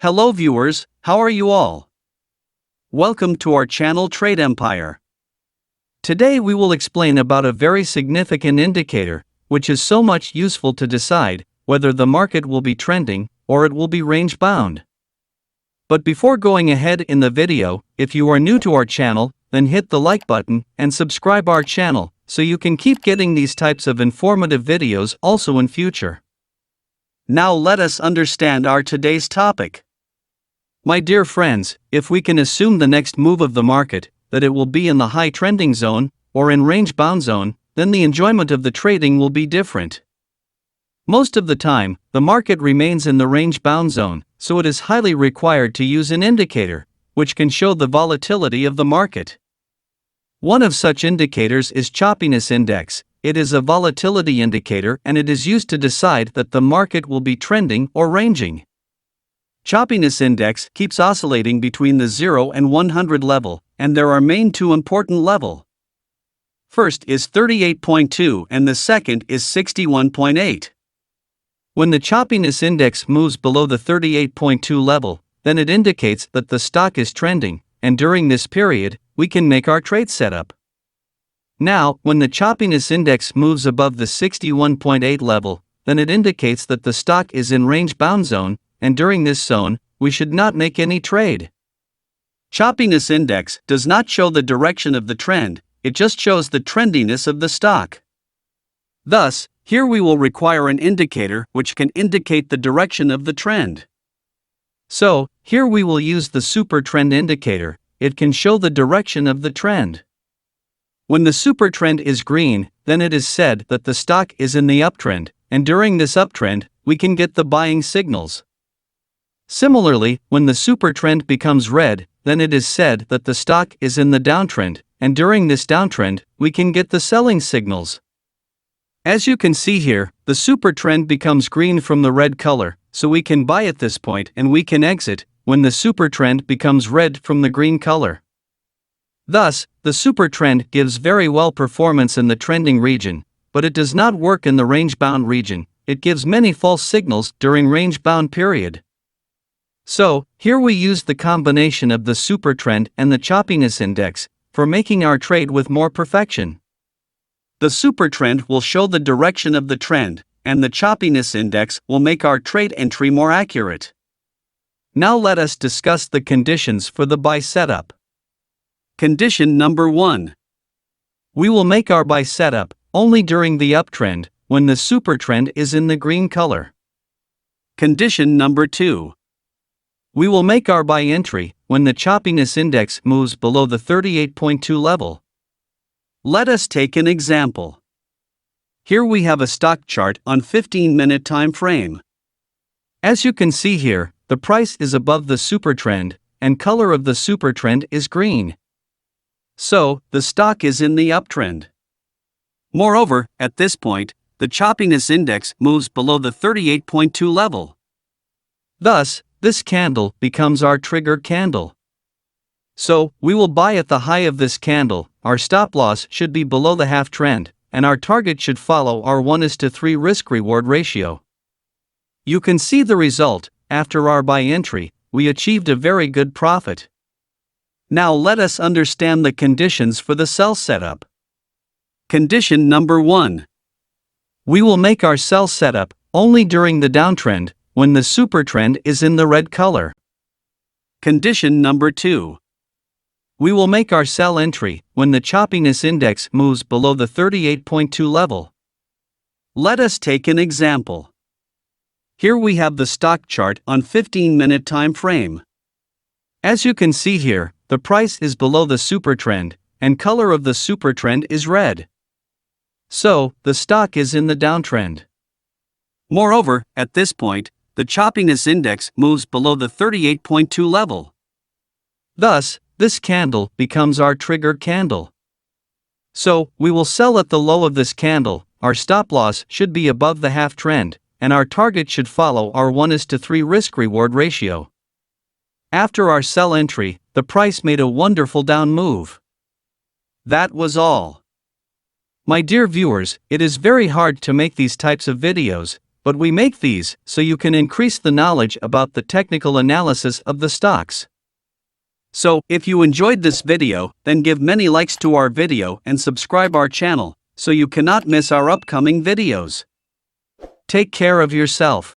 Hello viewers, how are you all? Welcome to our channel Trade Empire. Today we will explain about a very significant indicator, which is so much useful to decide whether the market will be trending or it will be range bound. But before going ahead in the video, if you are new to our channel, then hit the like button and subscribe our channel so you can keep getting these types of informative videos also in future. Now let us understand our today's topic. My dear friends, if we can assume the next move of the market, that it will be in the high trending zone, or in range bound zone, then the enjoyment of the trading will be different. Most of the time, the market remains in the range bound zone, so it is highly required to use an indicator, which can show the volatility of the market. One of such indicators is Choppiness Index. It is a volatility indicator and it is used to decide that the market will be trending or ranging. Choppiness Index keeps oscillating between the 0 and 100 level, and there are main two important level. First is 38.2 and the second is 61.8. When the Choppiness Index moves below the 38.2 level, then it indicates that the stock is trending, and during this period, we can make our trade setup. Now, when the Choppiness Index moves above the 61.8 level, then it indicates that the stock is in range bound zone, and during this zone, we should not make any trade. Choppiness Index does not show the direction of the trend, it just shows the trendiness of the stock. Thus, here we will require an indicator which can indicate the direction of the trend. So, here we will use the super trend indicator. It can show the direction of the trend. When the super trend is green, then it is said that the stock is in the uptrend, and during this uptrend, we can get the buying signals. Similarly, when the super trend becomes red, then it is said that the stock is in the downtrend, and during this downtrend, we can get the selling signals. As you can see here, the super trend becomes green from the red color, so we can buy at this point and we can exit when the super trend becomes red from the green color. Thus, the super trend gives very well performance in the trending region, but it does not work in the range bound region. It gives many false signals during range bound period. So, here we use the combination of the super trend and the Choppiness Index for making our trade with more perfection. The super trend will show the direction of the trend, and the Choppiness Index will make our trade entry more accurate. Now let us discuss the conditions for the buy setup. Condition number 1. We will make our buy setup only during the uptrend when the super trend is in the green color. Condition number 2. We will make our buy entry when the Choppiness Index moves below the 38.2 level. Let us take an example. Here we have a stock chart on 15-minute time frame. As you can see here, the price is above the super trend, and color of the super trend is green. So, the stock is in the uptrend. Moreover, at this point, the Choppiness Index moves below the 38.2 level. Thus, this candle becomes our trigger candle. So, we will buy at the high of this candle. Our stop loss should be below the half trend, and our target should follow our 1:3 risk-reward ratio. You can see the result. After our buy entry, we achieved a very good profit. Now let us understand the conditions for the sell setup. Condition number 1. We will make our sell setup only during the downtrend when the super trend is in the red color. Condition number 2. We will make our sell entry when the Choppiness Index moves below the 38.2 level. Let us take an example. Here we have the stock chart on 15-minute time frame. As you can see here, the price is below the super trend, and color of the super trend is red. So, the stock is in the downtrend. Moreover, at this point, the Choppiness Index moves below the 38.2 level. Thus, this candle becomes our trigger candle. So, we will sell at the low of this candle. Our stop loss should be above the half trend, and our target should follow our 1:3 risk-reward ratio. After our sell entry, the price made a wonderful down move. That was all. My dear viewers, it is very hard to make these types of videos, but we make these so you can increase the knowledge about the technical analysis of the stocks. So, if you enjoyed this video, then give many likes to our video and subscribe our channel, so you cannot miss our upcoming videos. Take care of yourself.